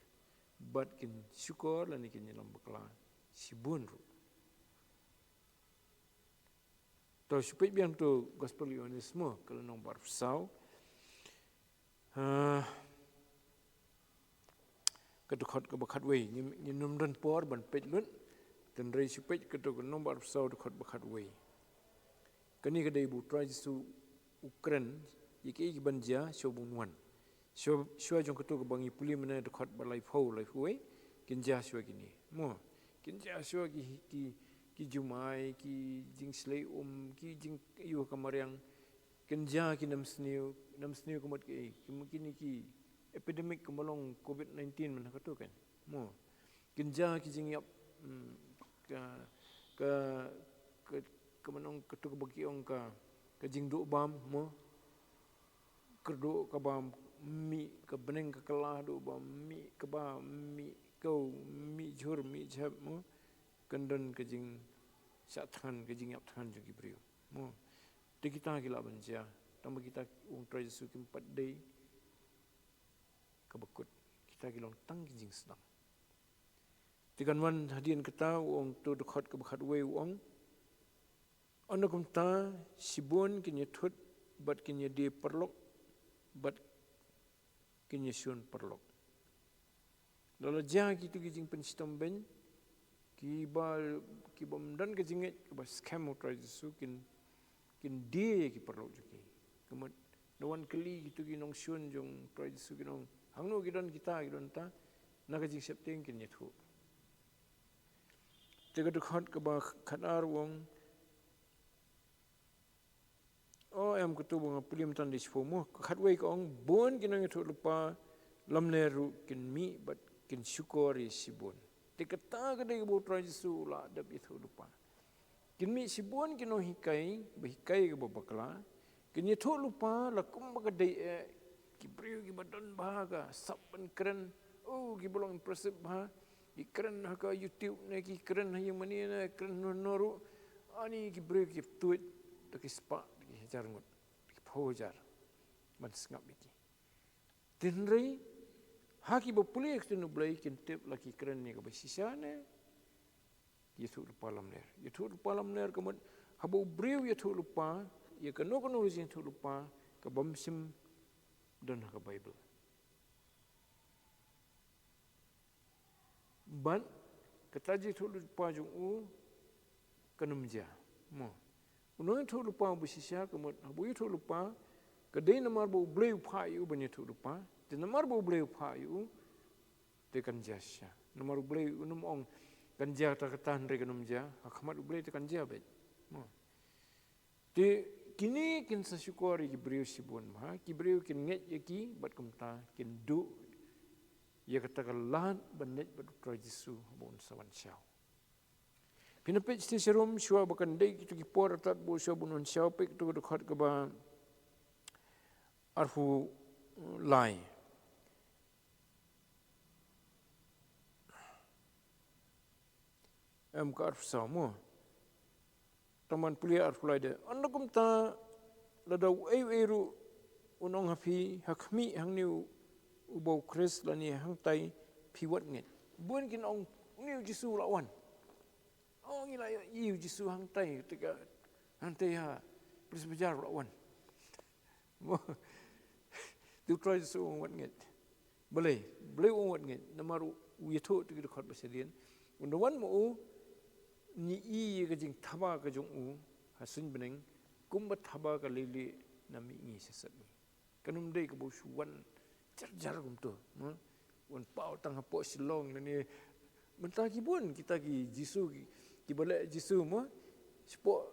bat kin syukur lan kin nyelam bakla si bon ru to supaya biang tu gospel ionisme kalau nong bar sau kedukhat ke bakat wei nginum dan por ban petlun dan rei supaya keduk nomor sau dekat bakat wei. Kini kedai bu trajisu Ukraine iki banja shobunwan. Shua jong keduk bangi puli mana dekat balai phau lai wei kinja shua kini. Mo kinja shua ki jumai ki jing slei ki jing yu kamariang kinja ki nam sniu kemat ki mungkin ki epidemik kemalong COVID-19 mana keduk kan. Mo kinja ki jing yap ke menong ketuk bagi ong ke jingduk bam mo kerdo ke bam mi ke beneng ke kelah do bam mi ke bam mi kau mi jur mi jab mo kendon ke jing sathan ke jing yap than jogi brio mo de kita gila banja tambah kita ung trajesu kim 4 day ke bekut kita gilong tang jing sedang tigan wan hadian kita uang tu dekat ke bakat wei uang anda kumta sibun kinya thut bat kinya di perlok bat kinya sun perlok lalu jah gitu kijing pensistem ben ki bom dan kijinget ke bas scam trajesu kin dia ki perlok juki kemat nawan keli gitu kinong sun jong trajesu kinong hangno gidon kita gidon ta nak kijing septeng kinya thu Tiga dekat ke bah kadar wong. Em kutu bunga pulim tan disfomo. Kadway ko ang bon kinang itu lupa lamneru kin mi but kin syukuri sibon. Tikata kadai bo trajisu la dap itu lupa. Kin mi sibon kino hikai ke bakla. Kin itu lupa la kum kadai kibriu ki badan bahaga sapan keren. Ki bolong impressive bah. Ikren haka YouTube na ki kren yang mani na kren noru ani ki break ki tuit ki spa ki hajar ngut ki phojar man sngap iki tinrei haki bo puli ekstenu blai kin tip laki kren ni ka basisane yetu palam ner kemun habo brew yetu lupa ye kano rizin tu lupa ka bamsim dan ka Bible ban ketaji tu lupa jung kanumja mo unoi tu lupa busisya kemut habu tu lupa kedai namar bo bleu pha yu banye tu lupa de namar bo bleu pha yu de kan jasya namar bleu unum ong kan ja ta katan re kanumja akhamat bleu te kan ja bet mo de kini kin sa syukuri ki breu sibun ha ki breu kin nget yaki bat kumta kin du ia katakan lahat banet berdukra Yesu bon sawan siau. Pinapit sti serum shua bakan dei kitu ki por tat bo shua bunon siau pek tu dekat ke ba arfu lai. Ka arfu sama. Taman pulia arfu lai de. Anda kum ta ladau eru unong hafi hakmi hang niu ubau Chris lani hang tai piwat nget. Buan kin ong niu Yesu lawan. Oh ngila iu Yesu hang tai ketika hang tai ha bersebejar lawan. Tu try Yesu ong wat nget. Boleh ong wat nget. Namaru uyatu tu dekat bersedian. Undawan mo ni i ka jing thaba ka jong u hasin beneng kumbat thaba ka lili nami ngi sesat ni. Kanum dei ka bo suwan jar kum tu. Wan pau tang hapo silong ni mentah ki bun kita ki Yesu ki balik Yesu mo sepo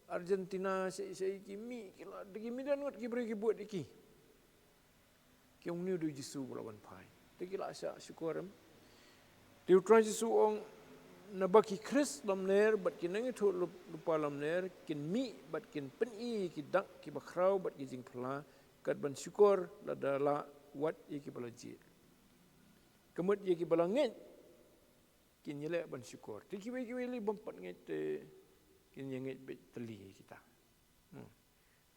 Argentina sei ki mi kila degi midan ngot ki beri ki buat iki. Ki ong niu du Yesu lawan pai. Degi la sya syukuram. Tiu try Yesu ong nabaki Chris lam ner bat ki nang itu lupa lam ner kin mi bat kin pen i ki dak ki bakrau bat ki jing pla kat ban syukur la dala wat i ki bala jit. Kemut i ki bala nget kin yele ban syukur. Ti ki li bompat nget kin nget bet teli kita.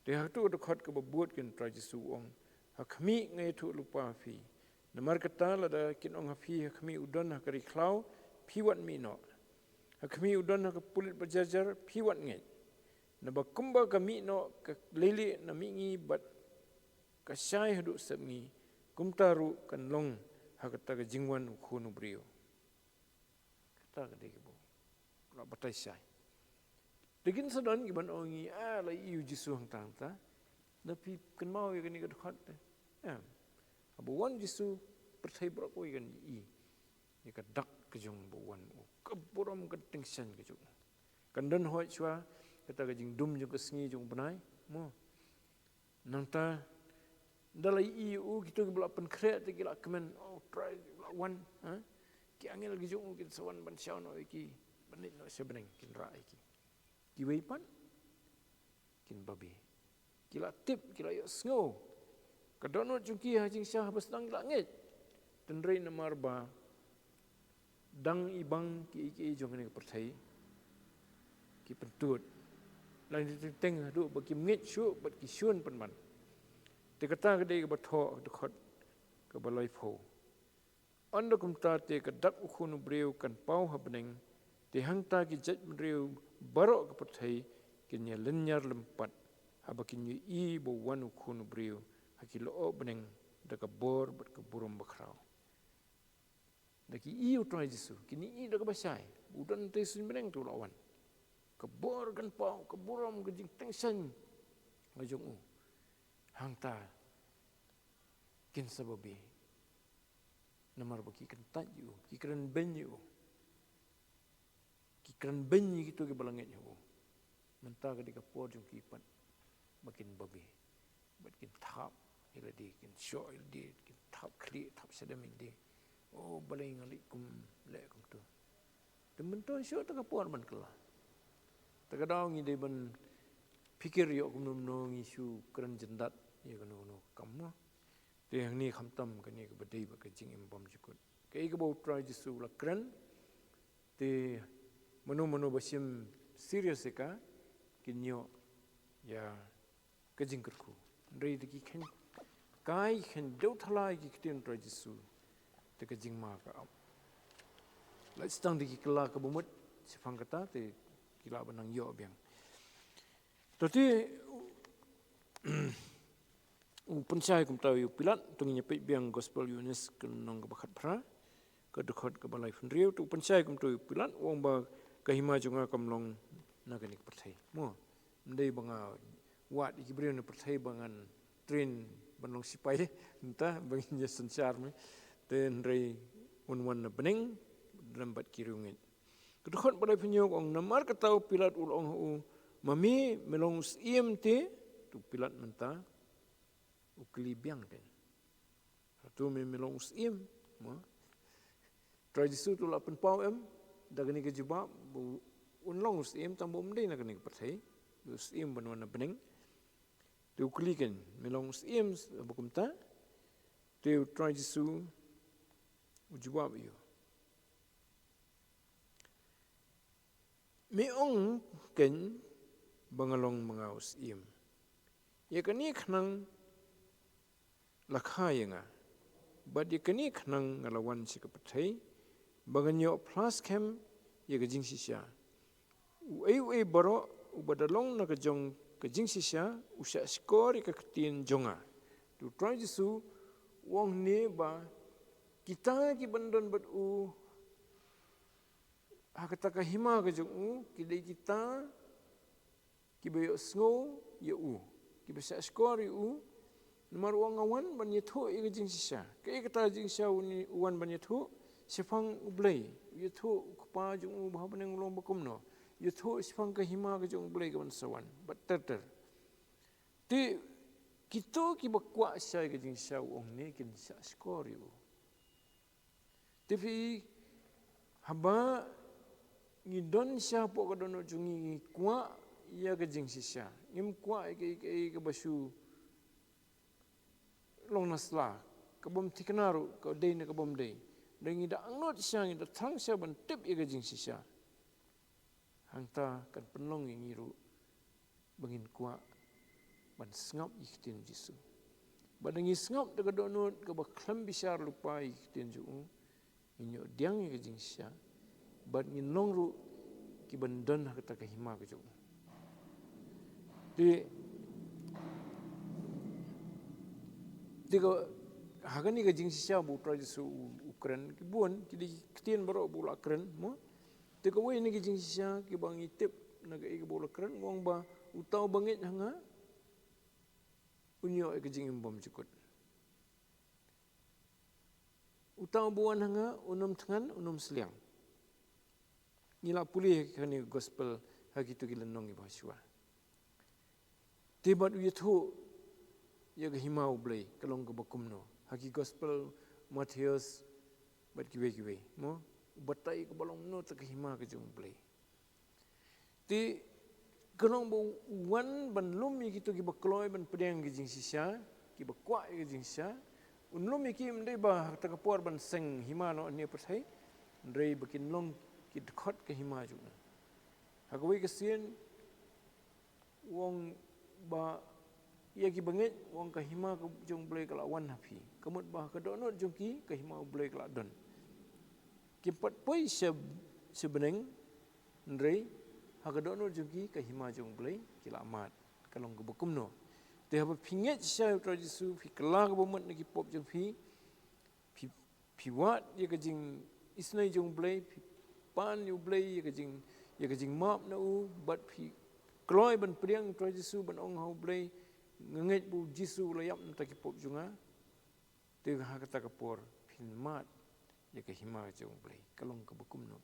Ti ha tu dekat ke bebuat kin try Yesu ong hakmi ngai tu lupa fi. Namar kata la da kin ong hafi hakmi udon hakari klau piwat mino. Hakmi udon hak pulit berjajar piwat nget. Naba kumba kami no ka lili na mingi bat kasyai hadu sabngi kumtaru kan long hakata ka jingwan khunu brio. Kata ka deke bo. La batai syai. Dekin sadan giban ongi la iu Yesu hang tang ta. Napi kan mau ya kani ka dekat. Abuwan Yesu percaya berakoi kan i. Ni ka dak kejong buwan keburam ke tension kejong. Kandan hoi chua kata kejing dum jong kesengi jong benai mo. Nangta dalai iu kita ke belapan kret te kila kemen try lawan ki angel kejong kin sawan ban syau no iki benit no sebeneng kin ra iki. Ki weipan kin babi. Kila tip kila yo sngo. Kadono jungki hajing syah besdang langit. Tendrei namar ba dang ibang ki iki jong ni percaya ki pentut lain teng adu bagi mengit syu bat ki syun penman te kata gede ke batho dekat ke balai pho anda kumta te ke dak ukhun breu kan pau habneng te hangta ki jat breu barok ke percaya kinya lenyar lempat habakin yu i bo wan ukhun breu hakilo beneng dak bor bat ke burum bakrau. Daki iu try Yesu, kini i dah kebasyai. Udan tesun beneng tu lawan. Kebor kan pau, keburam ke jing tension. Ngajong u. Hang ta. Kin sababi. Namar baki kan taj yu, ki kran ben yu. Ki kran ben yu gitu ke balangit yu. Mentah ke dikapor jong kipat. Makin babi. Makin tahap. Ila di kin syok ila di. Kin tahap klik, tahap sedamin di. Oh balai ngalikum lekum tu. Temen tu syok tak kapuan man kelah. Tak kadang ngi ban pikir yok kum no ngisu keren jendat ya kono kamu. Te yang ni khamtam kan ni ke bedai ba ke jing imbam jukut. Ke ke bau try Yesu la keren. Te menu basim serius ka kinyo ya ke jing kerku. Ndai diki ken kai ken deu thalai ki kiten try Yesu. Te ke jing ma ka. La stang diki kela ke bumut sifang kata te kila benang yo biang. Tapi pensai kum tahu pilat tunginya pe biang gospel Yunis kenong ke bakat pra ke dekat ke balai fundriu tu pensai kum tahu pilat wong ba ke hima junga kamlong nagani percaya. Mo ndai banga wat ikibrio ne percaya bangan train banong sipai entah bangin je sensar me ten rei wan bening dalam bat kirungit. Kedekot balai penyok ong namar ketau pilat ulong u mami melong iem te tu pilat mentah ukli biang ten. Tu melong iem Tradisi tu la penpau dagani ke jubab unlong usiem tambo mdei na kani pathai usiem banwana bening tu kulikan melong usiem bukumta tu tradisi ujubab yo meong ken bangalong mga usiem ya kani khnang lakha yanga but ya kani khnang ngalawan sikapathai baganyo plus kem ya gajing sisya uai baro ubadalong na kajong kajing sisya usya skor ka ketien jonga tu try jisu wong ne ba kita ki bandon bat u hakata ka hima ka jong u kidai kita ki bayo sngo ya u ki basa skor u nomor wong awan ban yetho ya gajing sisya kai kata jing sisya uwan ban yetho sifang ublay yuthu kupa jung bhabaneng long bakumno yuthu sifang ka hima ka jung ublay ka bansawan batter ti kito ki bakwa sai ka jing sa ong ne kin sa skor yu ti fi haba ni don sya po ka dono jungi kwa ya ka jing sisa ngim kwa ka basu long nasla ka bom tiknaru ka dei na ka bom dei dengan ida angot siang ida thang sia ban tip iga jing sisa hangta kan penlong ngiru bangin kwa ban sngap ikhtin jisu badangi sngap daga donot ka ba khlam bisar lupa ikhtin ju inyo diang iga jing sisa ban ngin longru ki ban don hakata ka hima ka ju Tiga hagani ka jing sisa bu tradisi Ukran kibun kidi ketien baro bola kren mo te ko we ni jing sisa ki bang itip naga i bola kren wong ba utau bangit hanga unyo e jing imbom cikut utau buan hanga unum tangan unum seliang nila pulih kani gospel hagitu gilenong i bahaswa tibat uyathu ya ga himau blai kalong ka bakumno hagi gospel Matius bat kiwe mo batai ko balong no ta hima ka jung play ti kalong bo wan ban lumi gitu ki bakloi ban pedang ki jing sisa ki bakwa ki jing sisa lumi ki mdei ba ta kapor ban seng hima no ne pathai ndrei bakin long ki khot ka hima ju hagwe ka sien wong ba ia ki bangit wong ka hima ka jung play kala wan hapi kamut ba ka donot jung ki ka hima play kala don kipat poi sebeneng ndrei hagadono jugi ka hima jong blai kila mat kalong ka bakumno te haba pinget sya tradisu fi kala ka bomot nagi pop jong fi wat ye ka jing isnai jong blai fi pan yu blai ye ka jing map na u bat fi kloi ban priang tradisu ban ong hau blai ngenget bu jisu layap ta ki pop junga te ha ka ta ka por fin mat ya ka hima jong blai kalong ka bakumno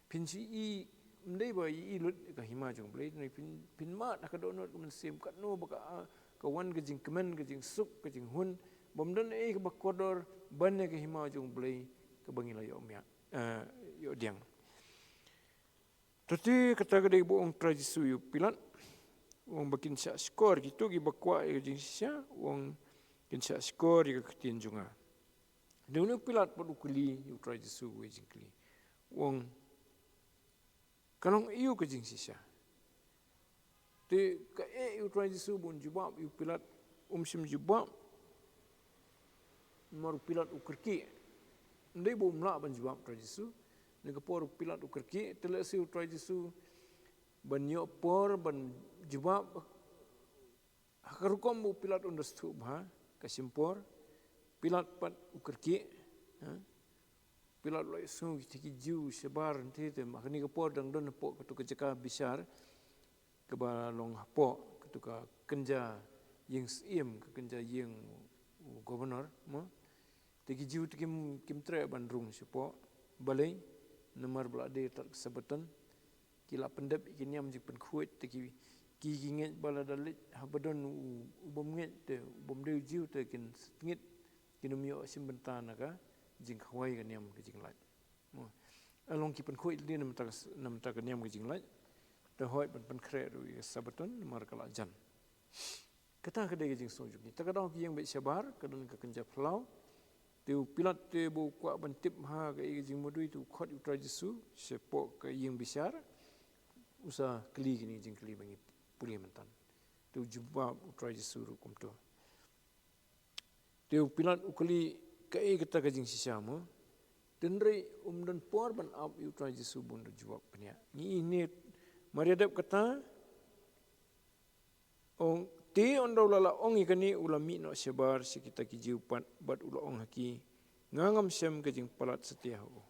pinsi i mdei ba i lut ka hima jong blai nei pin mat ka donot man sim kat no ba ka wan ka jing kemen ka jing suk ka jing hun bom don e ka bakodor ban ka hima jong blai ka bangila yo mya yo diang tati kata ka dei boong tradisi yu pilat wong bakin sa skor gitu gi bakwa ka jing sia wong kin sa skor ka ketin junga Dulu pilat padu kuli you try to sue waging kli. Wong kanong iyo ka jing sisa. Te ka you try to sue bon jubab you pilat sim jubab. Maru pilat ukerki. Ndai bo mla ban jubab try to sue. Nega por pilat ukerki tele si you try to sue ban yo por ban jubab hakarukom bo pilat understood ba kasimpor Pilat pat ukerki, pilat loy sung tiki jiu sebar nanti tu makni kapor dang don pok ketu kejaka besar kebalong pok ketu ka kenja yang sim ke kenja yang gubernur mo tiki jiu tiki kim tre bandrung sepo balai nomor belade tak sebatan kila pendep ikiniam jik pen kuat tiki ki nget baladalit habadon ubom nget te ubom de jiu te kin ngit kinumyo simbentana ka jing khawai ka niam ka jing lai mo along ki pen khoi dia nam ta ka niam ka jing lai ta hoi pen khre ru sabaton mar kala jan kata ka de ka jing sojuk ni ta ka dong ki yang be sabar ka don ka kenja flau tu pilat te bo kwa ban tip ha ka jing modui tu khot utra Jesu sepo ka yang besar usa kli gini jing kli bangi puli mentan tu jumpa utra Jesu kum tu tu pilat ukali ka kata ka jing sisama tenrei dan por ban up utra Jesu bun jawab penia ni ini mariadap kata ong te ondau lala ong ikani ulami no sebar sekita ki jiupat bat ula ong haki ngangam sem ke jing palat setia ho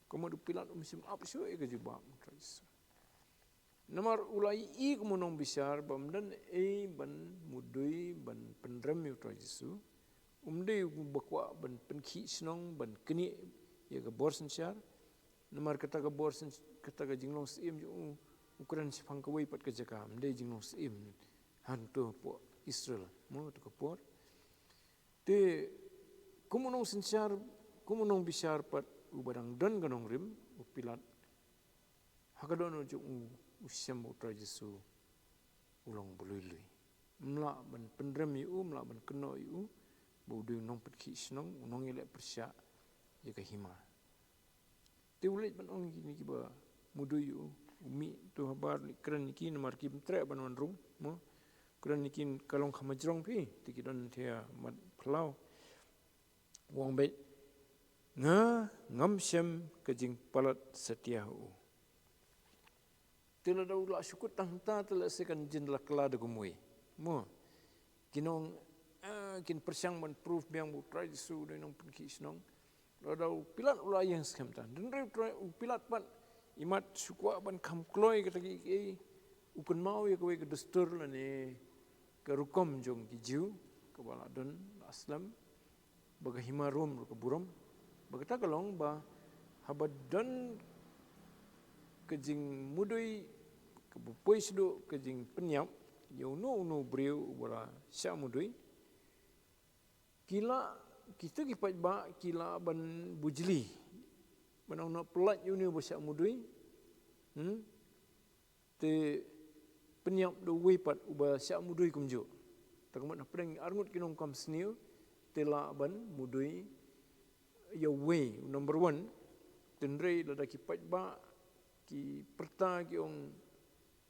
komo du pilat sim up so ke jubab Yesus namar ulai I kumonong besar bamdan ban mudui ban pendrem utra Yesu umde bakwa ban penki snong ban keni ya ke borsen syar namar kata ke borsen kata ke jinglong sim ju ukuran sipang kawai pat ke jakam de jinglong sim hantu po Israel mo to kapor te kumunong sensyar kumunong besar pat ubadang dan ganong rim upilat hakadon ju usyam utra Yesu ulong bulului mla ban pendrem yu mla ban keno yu bodu nong petki snong nong ile persya ya ka hima te ulit ban ong ni ki ba mudu yu umi tu habar kran ki namar ki tre ban wan rum mo kran nikin kalong khamajrong pi tikidon thea mat phlau wong bet ngam sem kajing palat setia hu tela dau la syukut tangta tela sekan jin la kala de gumui mo kinong kin persyang ban proof biang bu try su de nong pergi snong la dau pilat ula yang skam tan den re pilat pan imat sukwa ban kham kloi ka tagi ukun mau ya kowe ke destur la ne ke rukom jong ki jiu ke bala don aslam baga himarum ke burom baga tagalong ba habadan kejing mudui ke bupoi sedu kejing penyap yo no breu bala sya mudui kila kita kipat ba kila ban bujli banang nak pelat yo ni bo sya mudui te penyap do wipat uba sya mudui kumjo takmat apreng arngut kinong kam sniu tela ban mudui ya way number 1 tenrei lada kipat ba ki perta ki ong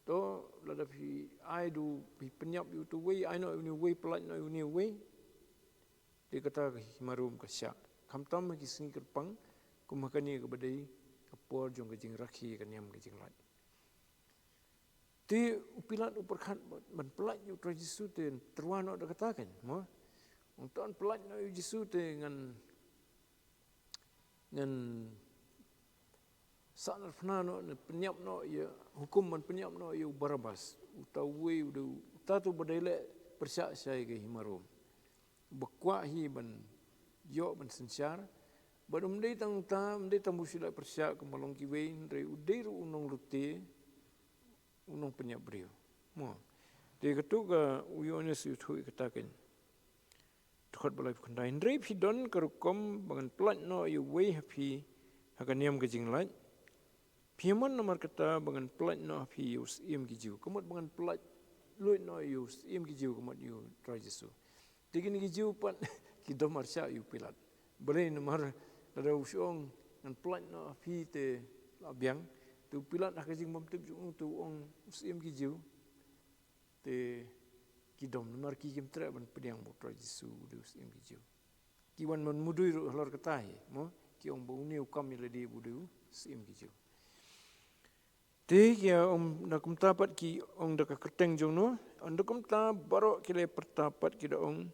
to lada fi ai du pi penyap yu tu way ai no ni way pelat no ni way dia kata himarum ka sya kamtam ki singi kerpang kumakani ke badai kapor jong kejing rakhi kaniam kejing lat ti upilat uperkhat ban pelat yu tra Yesu ten terwano da katakan mo untuk pelat no Yesu te ngan sanar fnano ne penyap no ya hukum ban penyap no ya Barabas utawi utatu badai persyak sai ke himarum bakwa hi ban yo ban sensyar badum dei tang busila persyak kemalong ki wein re udei ru unong lute unong penyap brio mo de ketuga uyones uthui kataken tukhat balai khandai ndrei phidon karukom bangan plat no yu wei happy hakaniam kejing lai phiman nomor kata bangan plat no happy us im gijiu komot bangan plat luit no us im gijiu komot yu try Jesu tigin gijiu pan ki domar sya yu pilat boleh nomor ada usong ngan plat no happy te labiang tu pilat hakajing bom tip jung tu ong us im gijiu te kidom nomor ki kim tre ban pediang bo try Jesu dus im gijiu ki wan mon mudui ro lor katai mo ki ong bo uniu kam ile di budu sim gijiu te ya nakum tapat ki ong da kerteng jong no andakum ta baro kile pertapat ki da ong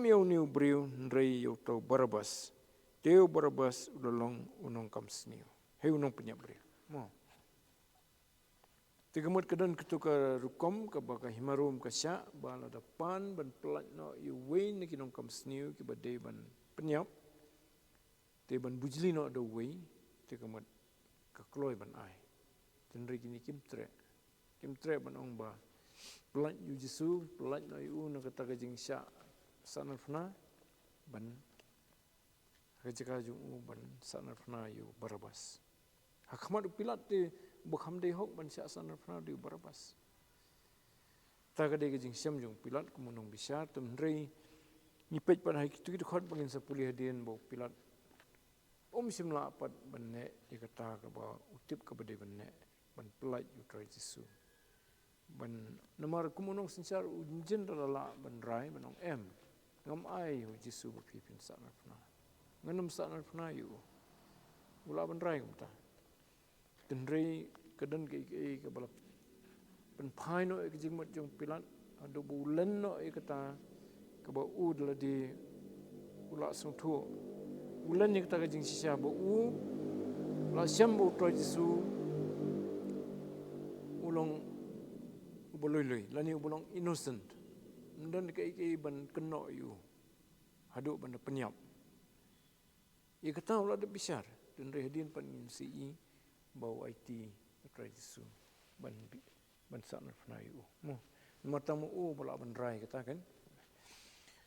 yo niu briu ndrei yo to Barabas teu Barabas udolong unong kam sniu he unong penyap briu mo tigamut kedan ketuka rukom ke baka himarum ke sya bala depan ban pelat no yu wein ki nong kam sniu ki badai ban penyap te ban bujli no do wei tigamut ke kloi ban ai tenri kini kim tre ban ong ba pelat yu Jesu pelat no yu na kata kajing sya sanafna ban Hajaka jung ban sanar pernah yu Barabas. Hakmat Pilat de bukham de hok ban sanar pernah yu Barabas. Tagade ke jing syam jung Pilat kumunong bisyar temrei nyipet pan hai kitu khot bangin sapuli hadian bo Pilat. Simla apat banne ikata ka ba utip ka bade banne ban pelaj yu trai Jesu. Ban namar kumunong sincar unjin rala ban rai banong ngam ai hu Jesu ba pipin sanar pernah. Nganum sanar pernah yu ula ban rai kumta. Tenrei kadan ke balap ban pai no ke jing mat jong Pilat adu bulan no ikata ka ba ud la di ula song tu bulan ni kata jing sisa ba la syam bo trai Jesu ulong boloi lani ulong innocent dan ke ban keno yu hadu ban penyap ia kata ula de bisyar dan rehadin pan CE bau IT trai Jesu ban sanar pernah yu mo matamu bala ban rai kata kan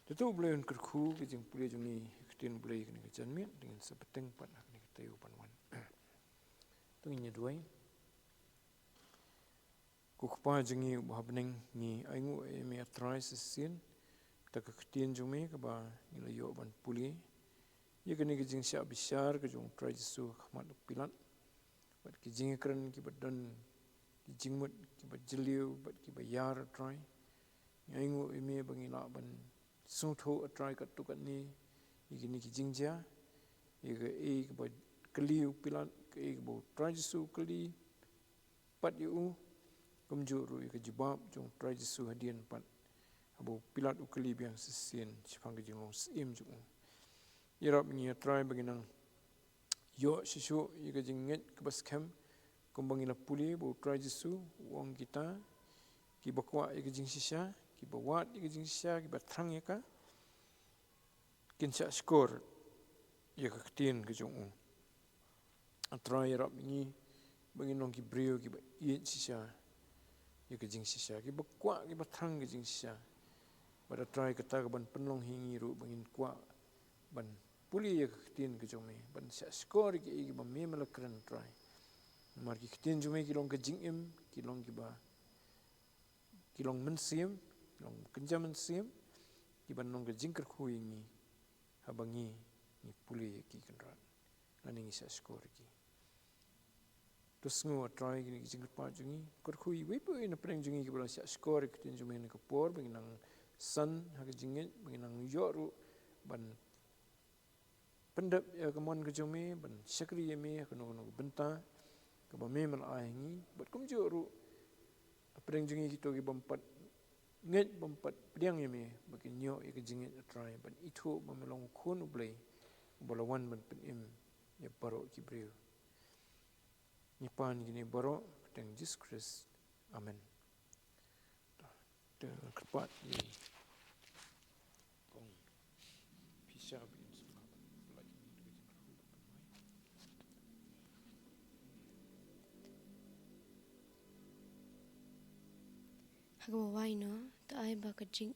tentu boleh kerku ke jing boleh jumi ketin boleh kena janmit dengan sepeteng pan kena ketayu panwan tunginya duai kukupa jengi habneng ni aingu emi atrai sesin tak ketin jumi ke ba nilayo ban puli ye kena ke jing syak bisyar ke jong trai Jesu khmat Pilat bat ke jing kran ki badan ki jingmut ki bajeliu bat ki bayar trai aingu emi bangila ban sungtho trai kat tukat ni igini ki jingja ye ke ba keliu Pilat ke bo trai Jesu keli pat yu kumjuru ke jibab jong trai Jesu hadian pat abo Pilat ukeli biang sesin sipang ke jong sim jong irap ni trai baginang yo sisu ye ke jinget ke baskem kumbangila puli bo trai Jesu wong kita ki bakwa ye ke jing sisa ki bawat ye ke jing sisa ki batrang ye ka kinsa skor ye ke ketin ke jong trai irap ni baginong ki brio ki ye sisa ye ke jing sisa ki bakwa ki batrang ke jing sisa pada trai kata ban penlong hingi ru bangin kwa ban puli ye ketin ke jome ban sa skor ki ban me melakran trai mar ki ketin jome ki long ke jingim ki long ki ba ki long mensim long kenjam mensim ki ban long ke jingker khuingi habangi ni puli ye ki kenrat laning sa skor ki terus ngo try gini jingker pa jungi kor khui wepo ina preng jungi ki bala sa skor ki tin jumi ke por binang san ha ke jingit binang yoru ban pendap ya kemon ke jumi ban syakri ye me ke no benta ke ba me mal aingi bat kum joru preng jungi ki to ki bompat nget bompat priang ye me bakin nyo ye ke jingit try ban itu memelong khun ublei bolawan ban penim ye baro ki breu nipan gini baro teng Jesus Christ amen de kepat ni kong pisha bin lagi Hagbawai no to ai ba kajing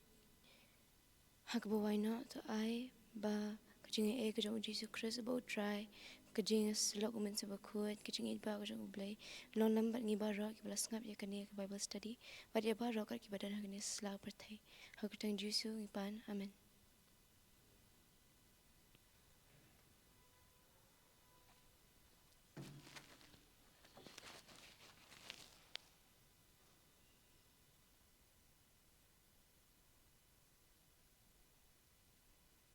Hagbawai no to ai ba kajing e ka jong Jesus Christ about try kajing slok umen sa bakut kajing it ba ka jong ublay long lambat ngi ba ro ki bala ngap ya kani ka Bible study ba ya ba ro ka ki badan ha kani sla perthai ha ka tang Jesus ngi pan amen